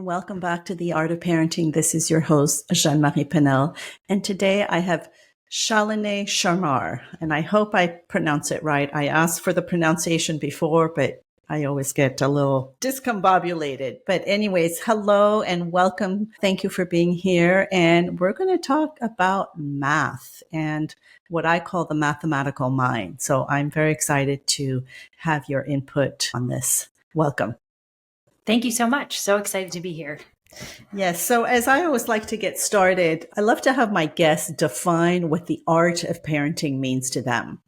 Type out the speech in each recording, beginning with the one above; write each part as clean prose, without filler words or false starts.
Welcome back to The Art of Parenting. This is your host, Jeanne-Marie Pennell. And today I have Shalinee Sharma, and I hope I pronounce it right. I asked for the pronunciation before, but I always get a little discombobulated. But anyways, hello and welcome. Thank you for being here. And we're going to talk about math and what I call the mathematical mind. So I'm very excited to have your input on this. Welcome. Thank you so much. So excited to be here. Yes. So as I always like to get started, I love to have my guests define what the art of parenting means to them.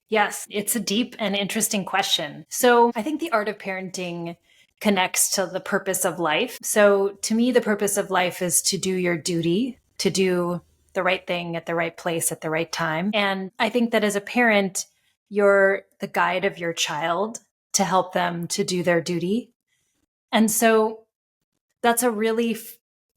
Yes, it's a deep and interesting question. So I think the art of parenting connects to the purpose of life. So to me, the purpose of life is to do your duty, to do the right thing at the right place at the right time. And I think that as a parent, you're the guide of your child to help them to do their duty. And so that's a really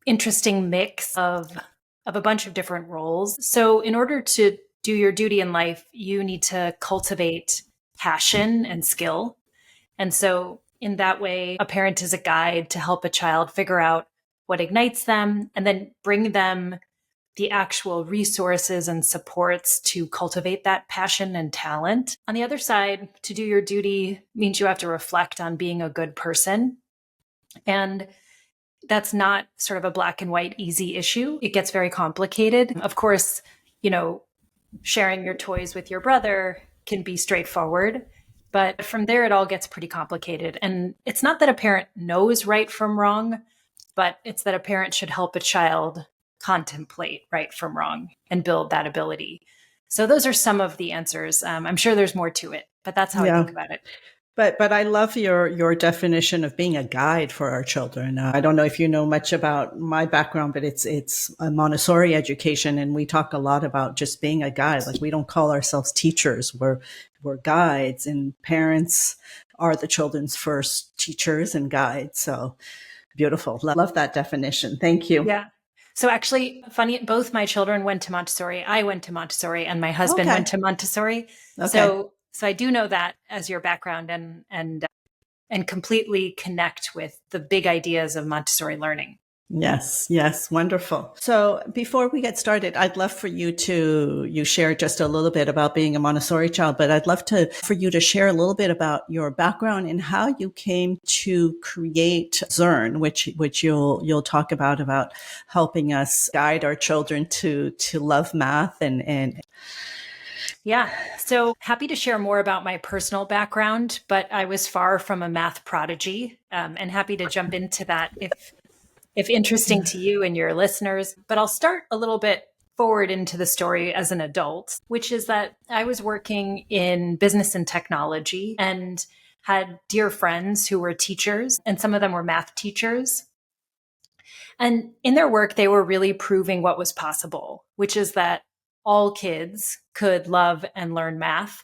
interesting mix of a bunch of different roles. So in order to do your duty in life, you need to cultivate passion and skill. And so in that way, a parent is a guide to help a child figure out what ignites them and then bring them the actual resources and supports to cultivate that passion and talent. On the other side, to do your duty means you have to reflect on being a good person. And that's not sort of a black and white, easy issue. It gets very complicated. Of course, sharing your toys with your brother can be straightforward, but from there, it all gets pretty complicated. And it's not that a parent knows right from wrong, but it's that a parent should help a child contemplate right from wrong and build that ability. So those are some of the answers. I'm sure there's more to it, but that's how I think about it. But I love your definition of being a guide for our children. I don't know if you know much about my background, but it's a Montessori education, and we talk a lot about just being a guide. Like, we don't call ourselves teachers; we're guides, and parents are the children's first teachers and guides. So beautiful. Love that definition. Thank you. Yeah. So actually, funny, both my children went to Montessori. I went to Montessori, and my husband went to Montessori. Okay. So I do know that as your background and completely connect with the big ideas of Montessori learning. Yes. Wonderful. So before we get started, I'd love for you share just a little bit about being a Montessori child, but I'd love for you to share a little bit about your background and how you came to create 𝐀𝐚𝐭, which you'll talk about helping us guide our children to love math and Yeah. So happy to share more about my personal background, but I was far from a math prodigy, and happy to jump into that if interesting to you and your listeners. But I'll start a little bit forward into the story as an adult, which is that I was working in business and technology and had dear friends who were teachers, and some of them were math teachers. And in their work, they were really proving what was possible, which is that all kids could love and learn math.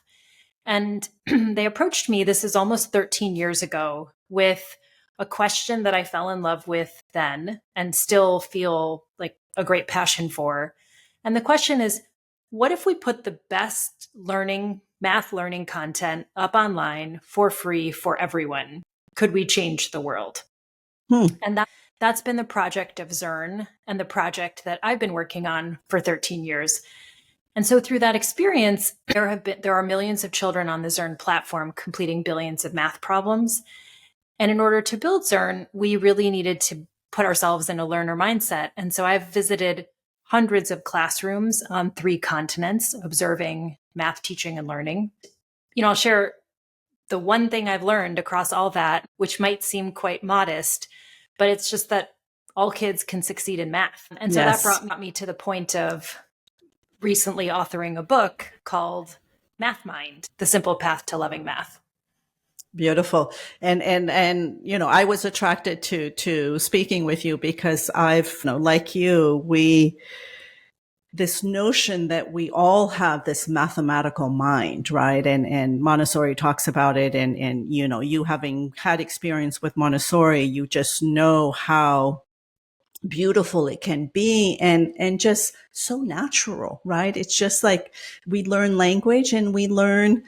And they approached me, this is almost 13 years ago, with a question that I fell in love with then and still feel like a great passion for. And the question is, what if we put the best math learning content up online for free for everyone? Could we change the world? And that's been the project of 𝐀𝐚𝐭 and the project that I've been working on for 13 years. And so through that experience, there are millions of children on the 𝐀𝐚𝐭 platform completing billions of math problems. And in order to build 𝐀𝐚𝐭, we really needed to put ourselves in a learner mindset. And so I've visited hundreds of classrooms on 3 continents, observing math teaching and learning. I'll share the one thing I've learned across all that, which might seem quite modest, but it's just that all kids can succeed in math. And so that brought me to the point of recently authoring a book called Math Mind: The Simple Path to Loving Math. Beautiful. And I was attracted to speaking with you because I've, like you, this notion that we all have this mathematical mind, right? And Montessori talks about it. And you having had experience with Montessori, you just know how beautiful it can be and just so natural, right? It's just like we learn language and we learn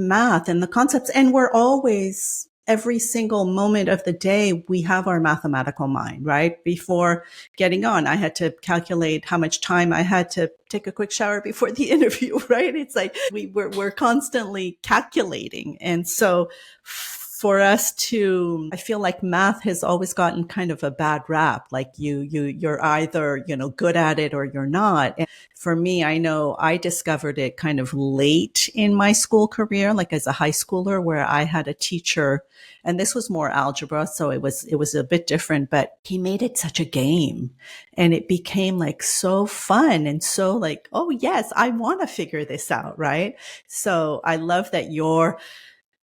math and the concepts, and we're always every single moment of the day, we have our mathematical mind, right? Before getting on, I had to calculate how much time I had to take a quick shower before the interview, right? It's like we're constantly calculating. And so for us to, I feel like math has always gotten kind of a bad rap. Like you're either, good at it or you're not. And for me, I know I discovered it kind of late in my school career, like as a high schooler, where I had a teacher, and this was more algebra. So it was a bit different, but he made it such a game, and it became like so fun and so like, oh yes, I want to figure this out. Right. So I love that you're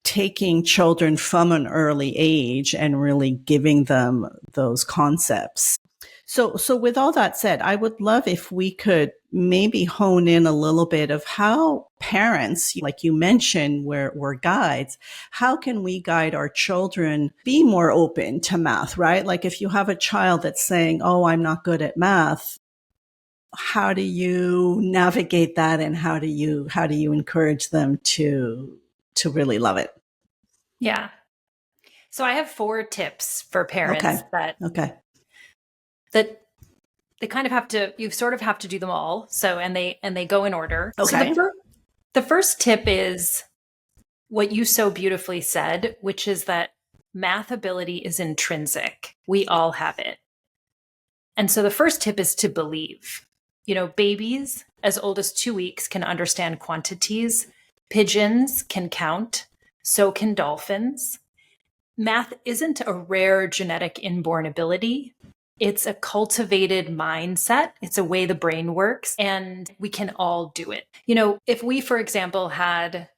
taking children from an early age and really giving them those concepts. So with all that said, I would love if we could maybe hone in a little bit of how parents, like you mentioned, we're guides. How can we guide our children be more open to math, right? Like if you have a child that's saying, oh, I'm not good at math, how do you navigate that, and how do you encourage them to really love it? Yeah. So I have 4 tips for parents Okay. that they kind of have to, you sort of have to do them all. So, and they go in order. Okay. So the first tip is what you so beautifully said, which is that math ability is intrinsic. We all have it. And so the first tip is to believe. Babies as old as 2 weeks can understand quantities. Pigeons can count. So can dolphins. Math isn't a rare genetic inborn ability. It's a cultivated mindset. It's a way the brain works, and we can all do it. If we, for example, had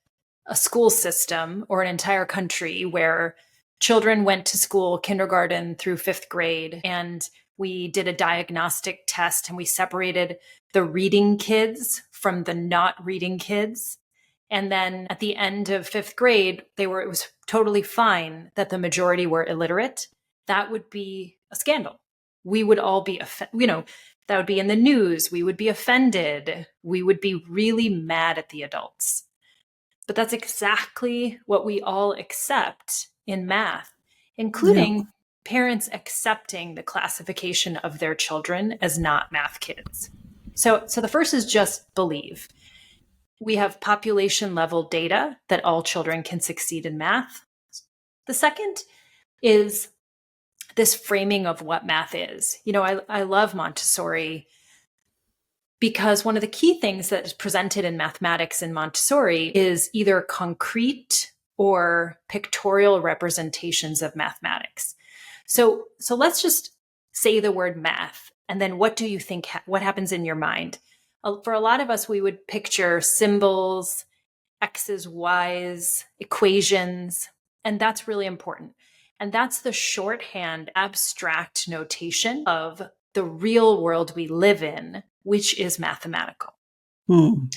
a school system or an entire country where children went to school, kindergarten through 5th grade, and we did a diagnostic test and we separated the reading kids from the not reading kids. And then at the end of 5th grade, it was totally fine that the majority were illiterate. That would be a scandal. We would all be, that would be in the news. We would be offended. We would be really mad at the adults. But that's exactly what we all accept in math, including parents accepting the classification of their children as not math kids. So the first is just believe. We have population level data that all children can succeed in math. The second is this framing of what math is. I love Montessori because one of the key things that is presented in mathematics in Montessori is either concrete or pictorial representations of mathematics. So let's just say the word math, and then what do you think, what happens in your mind? For a lot of us, we would picture symbols, X's, Y's, equations, and that's really important. And that's the shorthand abstract notation of the real world we live in, which is mathematical. When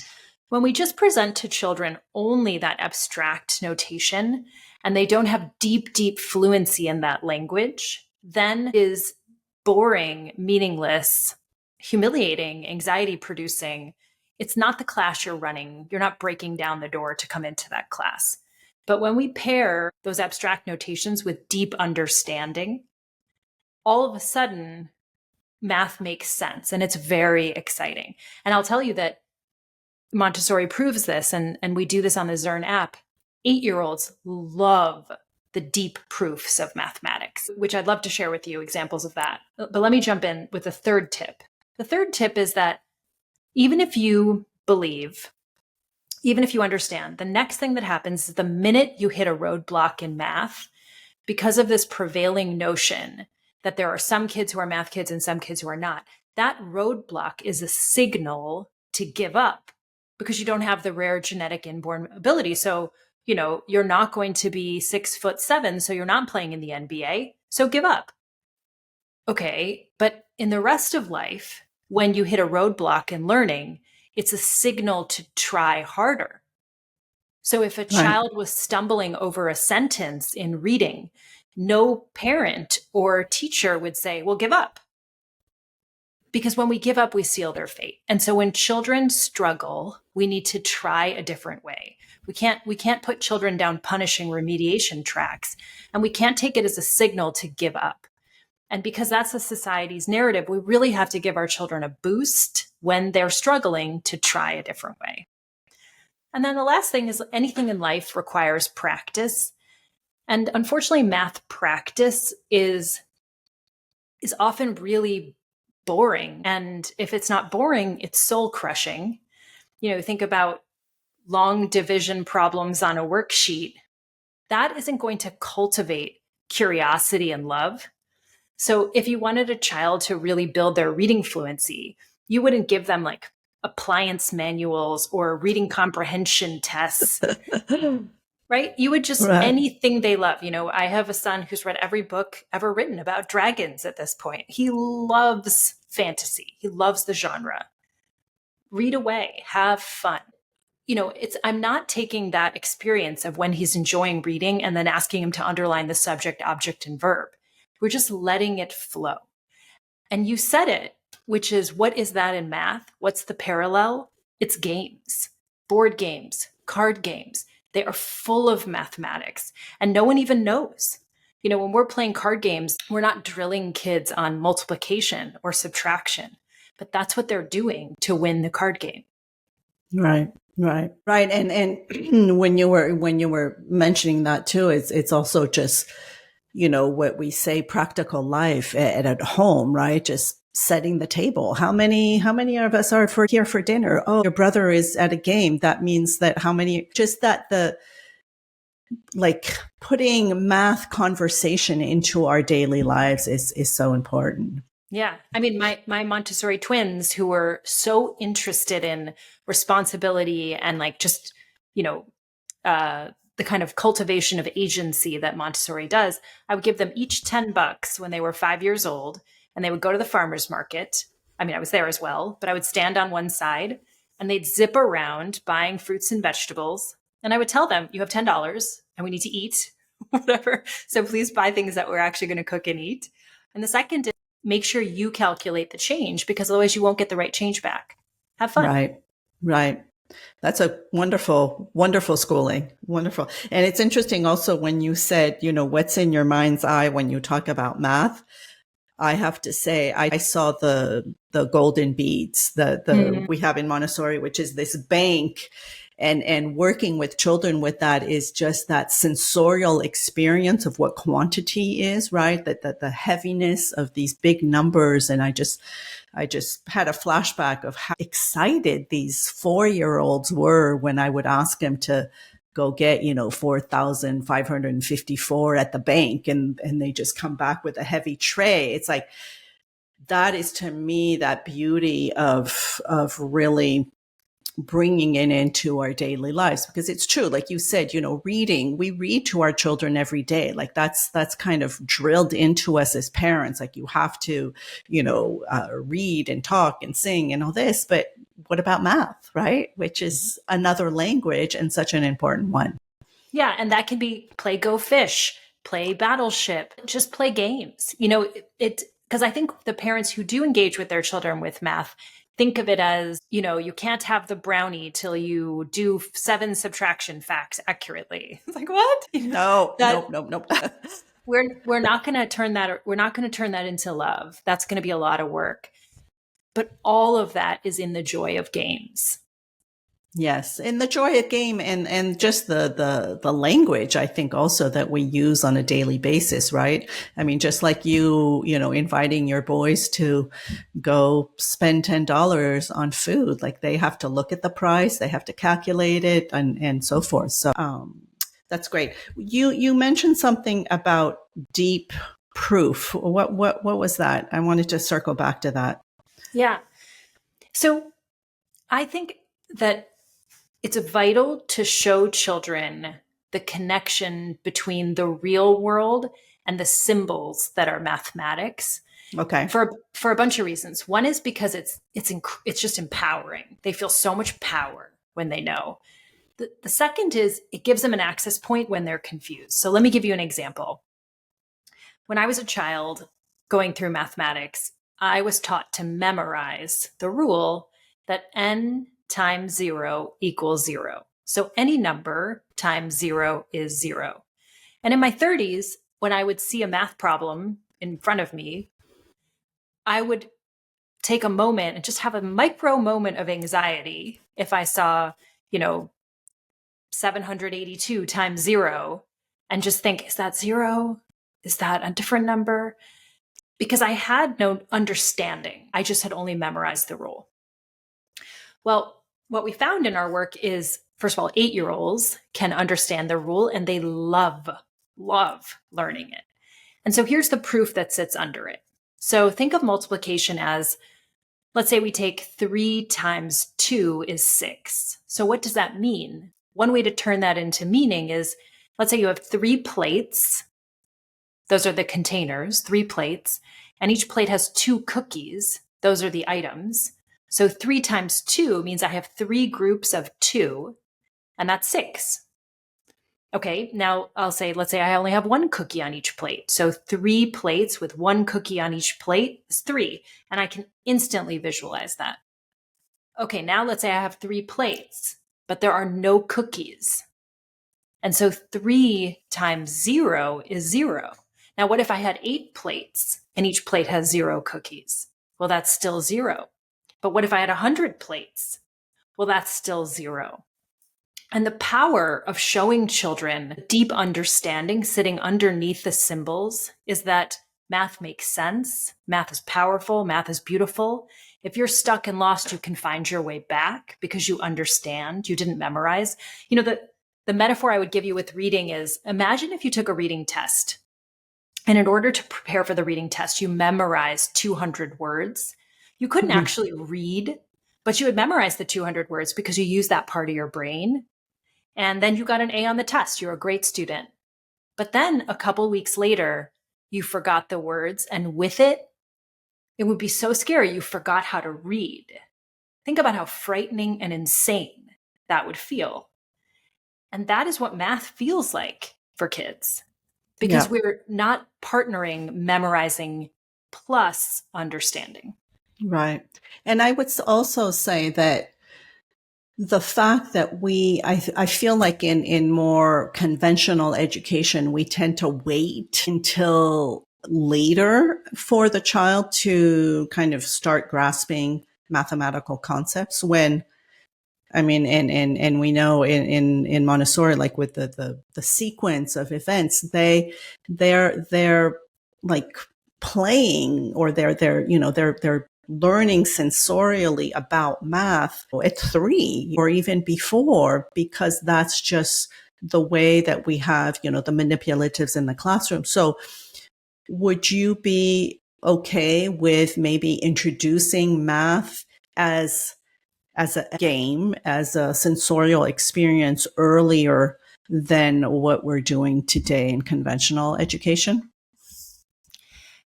we just present to children only that abstract notation, and they don't have deep, deep fluency in that language, then it is boring, meaningless, humiliating, anxiety producing. It's not the class you're running. You're not breaking down the door to come into that class. But when we pair those abstract notations with deep understanding, all of a sudden, math makes sense, and it's very exciting. And I'll tell you that Montessori proves this, and we do this on the 𝐴𝐴RN app. 8-year-olds love the deep proofs of mathematics, which I'd love to share with you examples of that. But let me jump in with the third tip. The third tip is that even if you believe, even if you understand, the next thing that happens is the minute you hit a roadblock in math, because of this prevailing notion that there are some kids who are math kids and some kids who are not, that roadblock is a signal to give up because you don't have the rare genetic inborn ability. So, you're not going to be 6'7", so you're not playing in the NBA, so give up. Okay, but in the rest of life, when you hit a roadblock in learning, it's a signal to try harder. So if a child was stumbling over a sentence in reading, no parent or teacher would say, well, give up. because when we give up, we seal their fate. And so when children struggle, we need to try a different way. We can't put children down punishing remediation tracks, and we can't take it as a signal to give up. And because that's the society's narrative, we really have to give our children a boost when they're struggling to try a different way. And then the last thing is anything in life requires practice. And unfortunately, math practice is often really boring. And if it's not boring, it's soul crushing. Think about long division problems on a worksheet. That isn't going to cultivate curiosity and love. So if you wanted a child to really build their reading fluency, you wouldn't give them like appliance manuals or reading comprehension tests, right? You would just anything they love. I have a son who's read every book ever written about dragons at this point. He loves fantasy. He loves the genre. Read away, have fun. I'm not taking that experience of when he's enjoying reading and then asking him to underline the subject, object, and verb. We're just letting it flow. And you said it, which is, what is that in math? What's the parallel? It's games, board games, card games. They are full of mathematics, and no one even knows. When we're playing card games, we're not drilling kids on multiplication or subtraction, but that's what they're doing to win the card game. Right. And when you were mentioning that too, it's also just, what we say, practical life at home, right? Just setting the table. How many of us are here for dinner? Oh, your brother is at a game. That means that putting math conversation into our daily lives is so important. Yeah. I mean, my Montessori twins, who were so interested in responsibility and the kind of cultivation of agency that Montessori does, I would give them each $10 when they were 5 years old, and they would go to the farmer's market. I mean, I was there as well, but I would stand on one side and they'd zip around buying fruits and vegetables. And I would tell them, you have $10 and we need to eat, whatever. So please buy things that we're actually going to cook and eat. And the second is, make sure you calculate the change, because otherwise you won't get the right change back. Have fun. Right. That's a wonderful schooling. Wonderful. And it's interesting also when you said, what's in your mind's eye when you talk about math. I have to say, I saw the golden beads that we have in Montessori, which is this bank. And working with children with that is just that sensorial experience of what quantity is, right? That the heaviness of these big numbers. And I just had a flashback of how excited these 4-year-olds were when I would ask them to go get, 4,554 at the bank, and they just come back with a heavy tray. It's like, that is to me that beauty of really bringing it into our daily lives, because it's true, like you said, reading, we read to our children every day. Like that's kind of drilled into us as parents. Like you have to, read and talk and sing and all this, but what about math, right? Which is another language and such an important one. Yeah. And that can be play Go Fish, play Battleship, just play games, because I think the parents who do engage with their children with math think of it as, you can't have the brownie till you do 7 subtraction facts accurately. It's like, what? No. We're not going to turn that. We're not going to turn that into love. That's going to be a lot of work. But all of that is in the joy of games. Yes. And the joy of game and just the language, I think also that we use on a daily basis, right? I mean, just like inviting your boys to go spend $10 on food, like they have to look at the price, they have to calculate it and so forth. So, that's great. You mentioned something about deep proof. What was that? I wanted to circle back to that. Yeah. So I think that it's vital to show children the connection between the real world and the symbols that are mathematics. Okay. For a bunch of reasons. One is because it's just empowering. They feel so much power when they know. The second is it gives them an access point when they're confused. So let me give you an example. When I was a child going through mathematics, I was taught to memorize the rule that n times 0 equals 0. So any number times 0 is 0. And in my 30s, when I would see a math problem in front of me, I would take a moment and just have a micro moment of anxiety if I saw, 782 times 0 and just think, is that 0? Is that a different number? Because I had no understanding. I just had only memorized the rule. Well, what we found in our work is, first of all, 8-year-olds can understand the rule and they love learning it. And so here's the proof that sits under it. So think of multiplication as, let's say we take 3 times 2 is 6. So what does that mean? One way to turn that into meaning is, let's say you have 3 plates. Those are the containers, 3 plates, and each plate has 2 cookies. Those are the items. So 3 times 2 means I have 3 groups of 2, and that's 6. Okay, now let's say I only have 1 cookie on each plate. So 3 plates with 1 cookie on each plate is 3, and I can instantly visualize that. Okay, now let's say I have 3 plates, but there are no cookies. And so 3 times 0 is 0. Now, what if I had 8 plates and each plate has 0 cookies? Well, that's still 0. But what if I had 100 plates? Well, that's still 0. And the power of showing children deep understanding sitting underneath the symbols is that math makes sense. Math is powerful. Math is beautiful. If you're stuck and lost, you can find your way back because you understand. You didn't memorize. The metaphor I would give you with reading is, imagine if you took a reading test. And in order to prepare for the reading test, you memorized 200 words. You couldn't actually read, but you would memorize the 200 words because you used that part of your brain. And then you got an A on the test. You're a great student. But then a couple weeks later, you forgot the words. And with it, it would be so scary you forgot how to read. Think about how frightening and insane that would feel. And that is what math feels like for kids, because we're not partnering memorizing plus understanding. Right. And I would also say that the fact that I feel like in more conventional education, we tend to wait until later for the child to kind of start grasping mathematical concepts when, I mean, and we know in Montessori, like with the sequence of events, they're like playing, or they're learning sensorially about math at 3 or even before, because that's just the way that we have, the manipulatives in the classroom. So would you be okay with maybe introducing math as a game, as a sensorial experience earlier than what we're doing today in conventional education?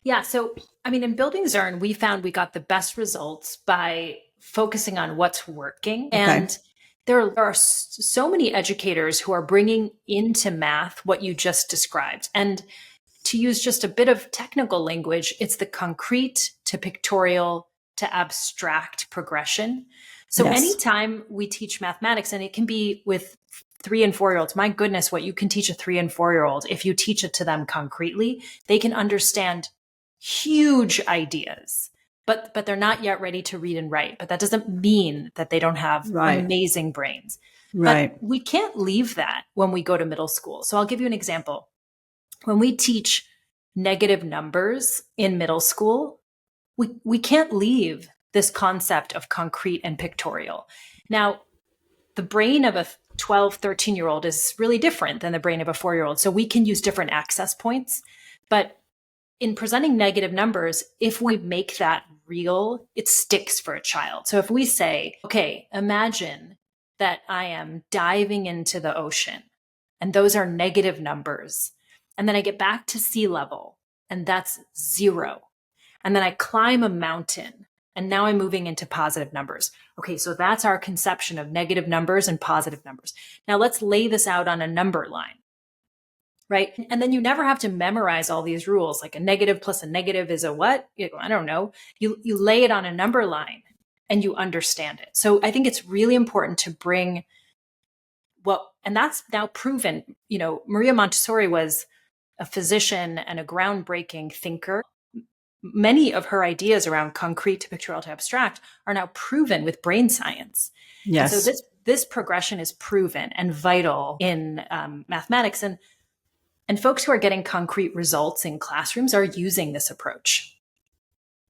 Yeah. So, in building 𝐬𝐵N, we found we got the best results by focusing on what's working. Okay. And there are so many educators who are bringing into math what you just described. And to use just a bit of technical language, it's the concrete to pictorial to abstract progression. So anytime we teach mathematics, and it can be with 3 and 4-year-olds, my goodness, what you can teach a 3 and 4-year-old, if you teach it to them concretely, they can understand huge ideas, but they're not yet ready to read and write. But that doesn't mean that they don't have amazing brains. Right. But we can't leave that when we go to middle school. So I'll give you an example. When we teach negative numbers in middle school, we can't leave this concept of concrete and pictorial. Now, the brain of a 12, 13-year-old is really different than the brain of a 4-year-old. So we can use different access points. But in presenting negative numbers, if we make that real, it sticks for a child. So if we say, okay, imagine that I am diving into the ocean and those are negative numbers. And then I get back to sea level and that's 0. And then I climb a mountain and now I'm moving into positive numbers. Okay, so that's our conception of negative numbers and positive numbers. Now let's lay this out on a number line. right? And then you never have to memorize all these rules, like a negative plus a negative is a what? I don't know. You lay it on a number line and you understand it. So I think it's really important to bring and that's now proven. Maria Montessori was a physician and a groundbreaking thinker. Many of her ideas around concrete to pictorial to abstract are now proven with brain science. Yes. And so this progression is proven and vital in mathematics. And folks who are getting concrete results in classrooms are using this approach.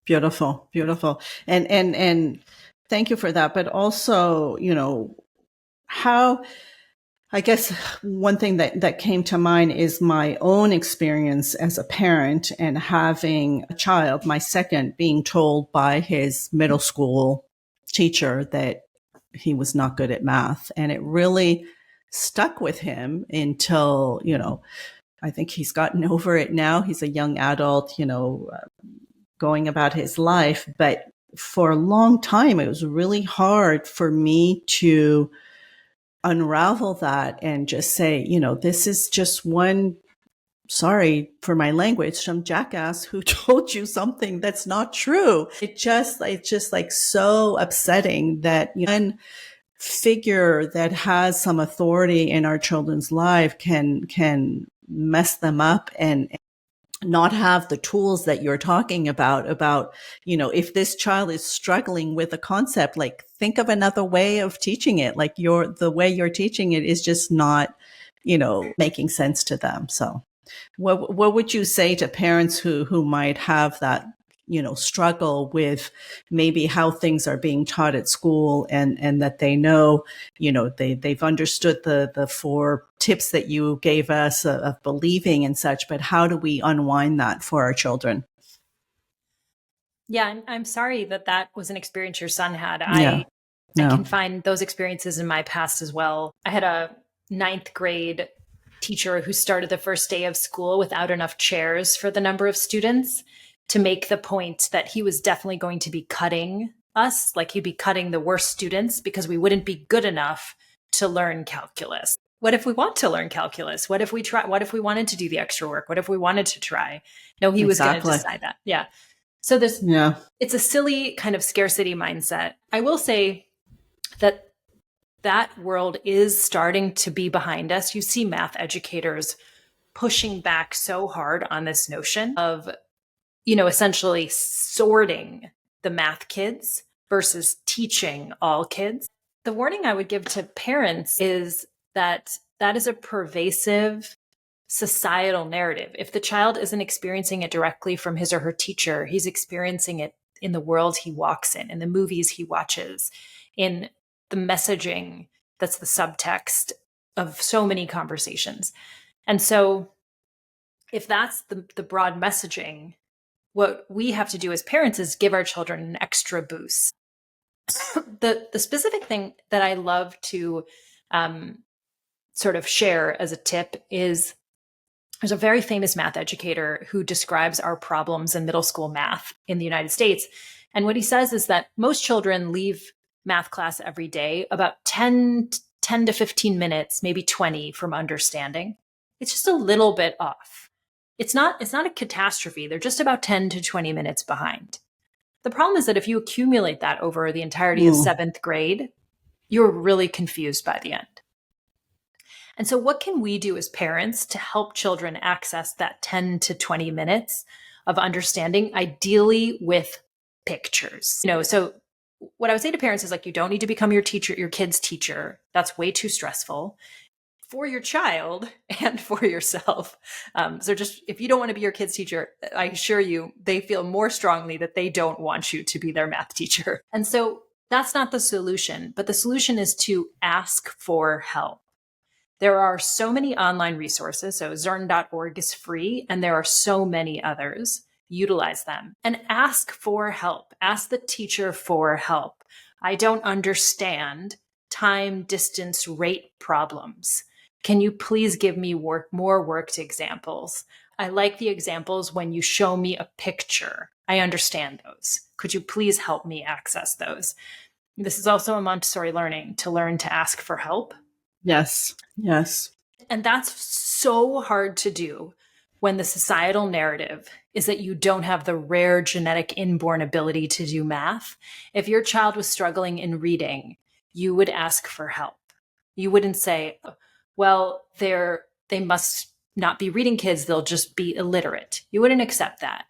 Beautiful, beautiful. And thank you for that. But also, how, I guess one thing that came to mind is my own experience as a parent and having a child, my second, being told by his middle school teacher that he was not good at math. And it really stuck with him until, I think he's gotten over it now. He's a young adult, going about his life. But for a long time, it was really hard for me to unravel that and just say, this is just one, sorry for my language, some jackass who told you something that's not true. It's just like so upsetting that one figure that has some authority in our children's life can mess them up and not have the tools that you're talking about, if this child is struggling with a concept, like think of another way of teaching it. Like the way you're teaching it is just not, making sense to them. So what would you say to parents who might have that, struggle with maybe how things are being taught at school and that they know, they've understood the 4 tips that you gave us of believing and such, but how do we unwind that for our children? Yeah, I'm sorry that was an experience your son had. Yeah. I can find those experiences in my past as well. I had a 9th grade teacher who started the first day of school without enough chairs for the number of students, to make the point that he was definitely going to be cutting us, like he'd be cutting the worst students because we wouldn't be good enough to learn calculus. What if we want to learn calculus? What if we wanted to do the extra work? What if we wanted to try? No, he was going to decide that. Yeah. So it's a silly kind of scarcity mindset. I will say that world is starting to be behind us. You see math educators pushing back so hard on this notion of, essentially sorting the math kids versus teaching all kids. The warning I would give to parents is that is a pervasive societal narrative. If the child isn't experiencing it directly from his or her teacher, he's experiencing it in the world he walks in the movies he watches, in the messaging that's the subtext of so many conversations. And so if that's the broad messaging, what we have to do as parents is give our children an extra boost. The specific thing that I love to sort of share as a tip is, there's a very famous math educator who describes our problems in middle school math in the United States. And what he says is that most children leave math class every day about 10 to 15 minutes, maybe 20 from understanding. It's just a little bit off. It's not a catastrophe. They're just about 10 to 20 minutes behind. The problem is that if you accumulate that over the entirety of 7th grade, you're really confused by the end. And so what can we do as parents to help children access that 10 to 20 minutes of understanding, ideally with pictures? So what I would say to parents is, like, you don't need to become your kid's teacher. That's way too stressful for your child and for yourself. So just, if you don't want to be your kid's teacher, I assure you, they feel more strongly that they don't want you to be their math teacher. And so that's not the solution, but the solution is to ask for help. There are so many online resources. So 𝐷Earn.org is free, and there are so many others. Utilize them and ask for help. Ask the teacher for help. I don't understand time, distance, rate problems. Can you please give me more worked examples? I like the examples when you show me a picture. I understand those. Could you please help me access those? This is also a Montessori learning, to learn to ask for help. Yes. Yes. And that's so hard to do when the societal narrative is that you don't have the rare genetic inborn ability to do math. If your child was struggling in reading, you would ask for help. You wouldn't say, well, they must not be reading kids, they'll just be illiterate. You wouldn't accept that.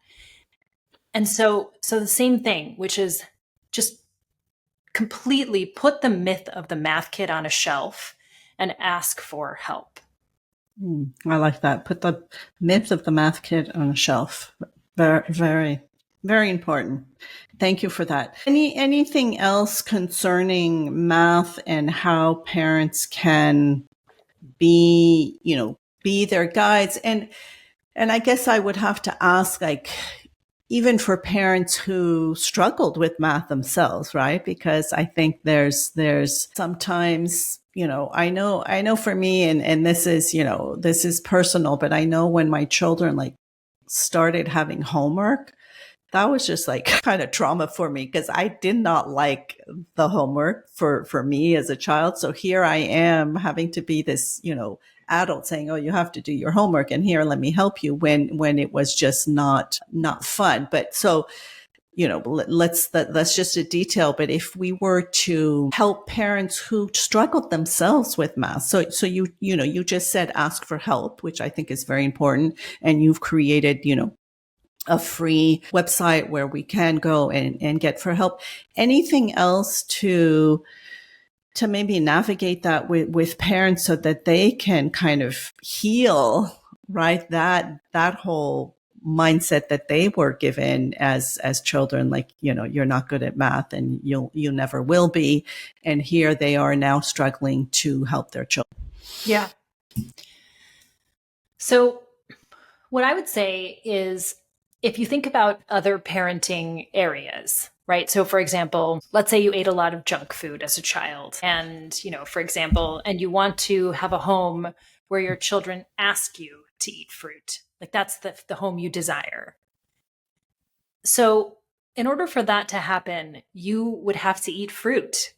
And so the same thing, which is just completely put the myth of the math kid on a shelf and ask for help. I like that. Put the myth of the math kid on a shelf. Very, very, very important. Thank you for that. Anything else concerning math and how parents can be their guides? And I guess I would have to ask, like, even for parents who struggled with math themselves, right? Because I think there's sometimes, I know for me, and this is personal, but I know when my children like started having homework, that was just like kind of trauma for me because I did not like the homework for me as a child. So here I am having to be this, adult saying, oh, you have to do your homework and here, let me help you when it was just not fun. But so, that's just a detail. But if we were to help parents who struggled themselves with math, so you just said ask for help, which I think is very important. And you've created, a free website where we can go and get for help. Anything else to maybe navigate that with parents so that they can kind of heal, right? That whole mindset that they were given as children, like, you're not good at math and you never will be. And here they are now struggling to help their children. Yeah. So what I would say is, if you think about other parenting areas, right? So for example, let's say you ate a lot of junk food as a child and, for example, and you want to have a home where your children ask you to eat fruit. Like that's the home you desire. So in order for that to happen, you would have to eat fruit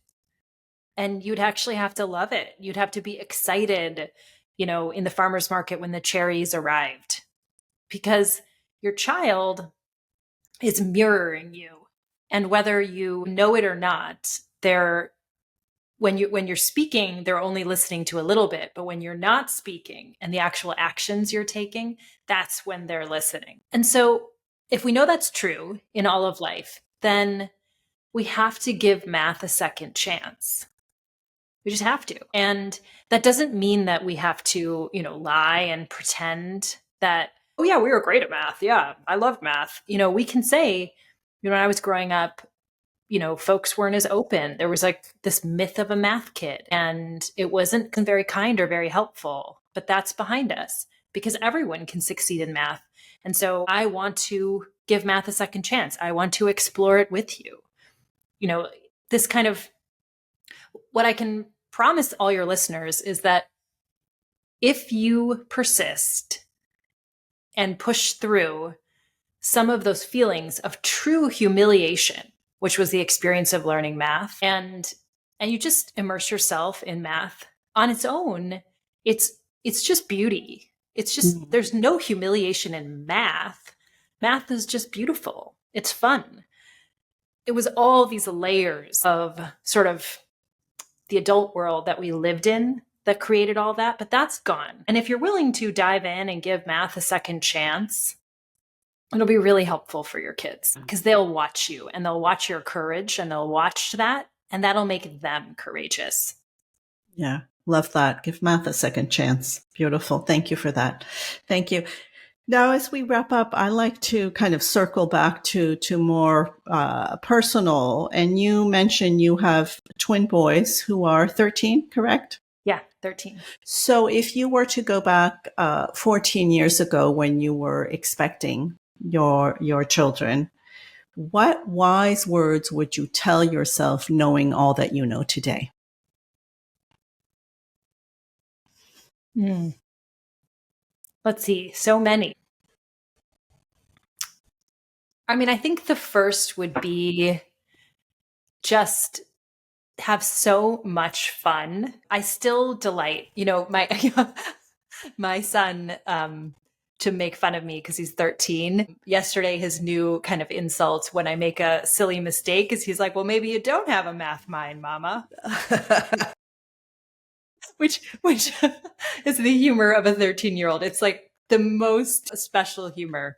and you'd actually have to love it. You'd have to be excited, in the farmer's market when the cherries arrived, because your child is mirroring you. And whether you know it or not, when you're speaking, they're only listening to a little bit. But when you're not speaking and the actual actions you're taking, that's when they're listening. And so if we know that's true in all of life, then we have to give math a second chance. We just have to. And that doesn't mean that we have to, lie and pretend that, oh yeah, we were great at math. Yeah, I love math. We can say, when I was growing up, folks weren't as open. There was like this myth of a math kid and it wasn't very kind or very helpful, but that's behind us because everyone can succeed in math. And so I want to give math a second chance. I want to explore it with you. This kind of, what I can promise all your listeners is that if you persist and push through some of those feelings of true humiliation, which was the experience of learning math, and you just immerse yourself in math on its own, it's just beauty. It's just, there's no humiliation in math. Math is just beautiful. It's fun. It was all these layers of sort of the adult world that we lived in that created all that, but that's gone. And if you're willing to dive in and give math a second chance, it'll be really helpful for your kids because they'll watch you and they'll watch your courage and they'll watch that and that'll make them courageous. Yeah. Love that. Give math a second chance. Beautiful. Thank you for that. Thank you. Now, as we wrap up, I like to kind of circle back to more personal. And you mentioned you have twin boys who are 13, correct? Yeah, 13. So if you were to go back 14 years ago when you were expecting your children, what wise words would you tell yourself knowing all that you know today? Let's see. So many. I mean, I think the first would be just have so much fun. I still delight, my son to make fun of me because he's 13. Yesterday, his new kind of insult when I make a silly mistake is he's like, well, maybe you don't have a math mind, mama. which is the humor of a 13-year-old. It's like the most special humor.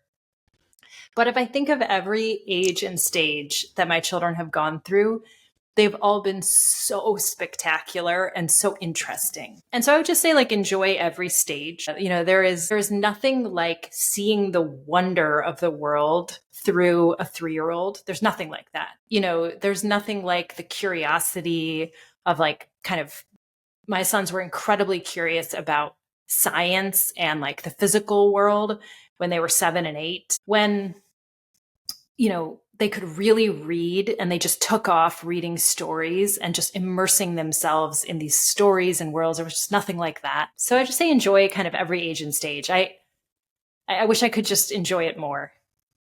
But if I think of every age and stage that my children have gone through, they've all been so spectacular and so interesting. And so I would just say, like, enjoy every stage. You know, there's nothing like seeing the wonder of the world through a 3-year-old. There's nothing like that. You know, there's nothing like the curiosity of, like, kind of, my sons were incredibly curious about science and like the physical world when they were 7 and 8, when, you know, they could really read, and they just took off reading stories and just immersing themselves in these stories and worlds. There was just nothing like that. So I just say enjoy kind of every age and stage. I wish I could just enjoy it more.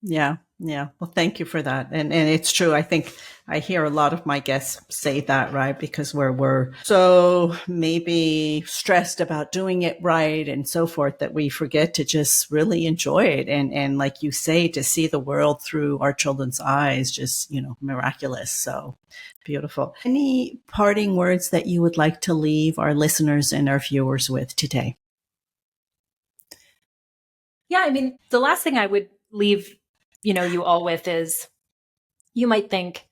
Yeah. Yeah. Well, thank you for that. And it's true. I think I hear a lot of my guests say that, right? Because we're so maybe stressed about doing it right and so forth that we forget to just really enjoy it. And like you say, to see the world through our children's eyes, just, you know, miraculous. So beautiful. Any parting words that you would like to leave our listeners and our viewers with today? Yeah. I mean, the last thing I would leave, you know, you all with is, you might think,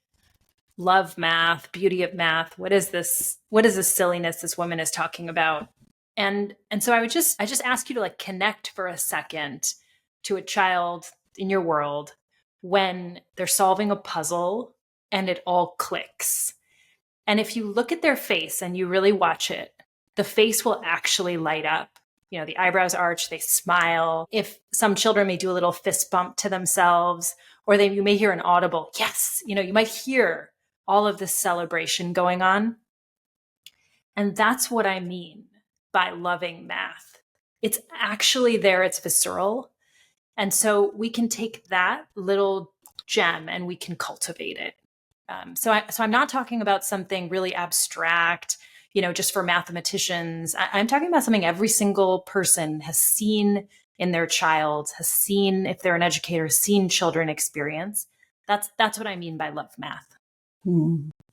love math, beauty of math. What is this? What is this silliness this woman is talking about? And so I just ask you to, like, connect for a second to a child in your world when they're solving a puzzle and it all clicks. And if you look at their face and you really watch it, the face will actually light up. You know, the eyebrows arch, they smile. If some children may do a little fist bump to themselves, or you may hear an audible, yes, you know, you might hear all of this celebration going on. And that's what I mean by loving math. It's actually there, it's visceral. And so we can take that little gem and we can cultivate it. So I'm not talking about something really abstract, you know, just for mathematicians. I'm talking about something every single person has seen in their child, has seen, if they're an educator, seen children experience. That's what I mean by love math.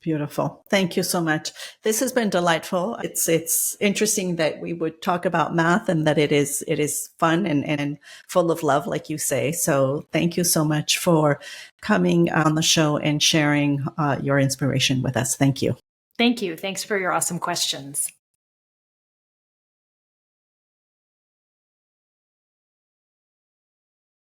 Beautiful. Thank you so much. This has been delightful. It's interesting that we would talk about math and that it is fun and full of love, like you say. So thank you so much for coming on the show and sharing your inspiration with us. Thank you. Thank you. Thanks for your awesome questions.